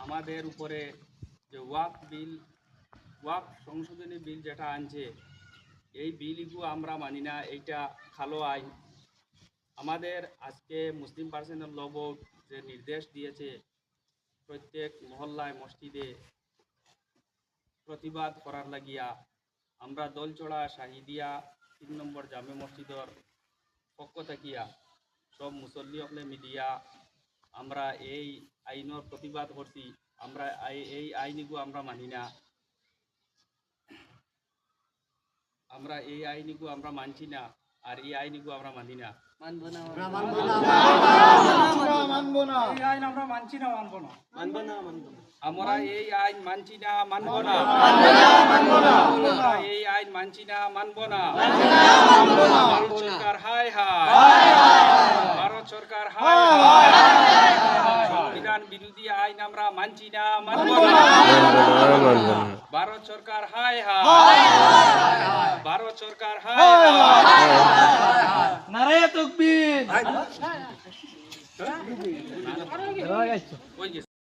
আমাদের উপরে যে ওয়াক সংশোধনী বিল যেটা আনছে, এই বিলগুলো আমরা মানি না। এইটা ভালো আইন। আমাদের আজকে মুসলিম পার্সোনাল ল বোর্ড যে নির্দেশ দিয়েছে প্রত্যেক মহল্লায় মসজিদে প্রতিবাদ করার লাগিয়া, আমরা দলচড়া শাহিদিয়া ৩ নম্বর জামে মসজিদর পক্ষ থাকিয়া সব মুসল্লি হলে মিলিয়া আমরা এই আইনের প্রতিবাদ করছি। আমরা এই আইনগু আমরা মানি না। আমরা এই আইনগু আমরা মানছি না, আর এই আইনগু আমরা মানি না। আমরা এই আইন মানছি না, মানব না। এই আইন মানছি না, মানব না। ভারত সরকার হায় হায়, ভারত সরকার হায় হায়। সংবিধান বিরোধী আইন আমরা মানছি না, মানব না। ভারত সরকার হায় হায়, ভারত সরকার হায় হায়। নারায়ে তাকবীর। ওই যে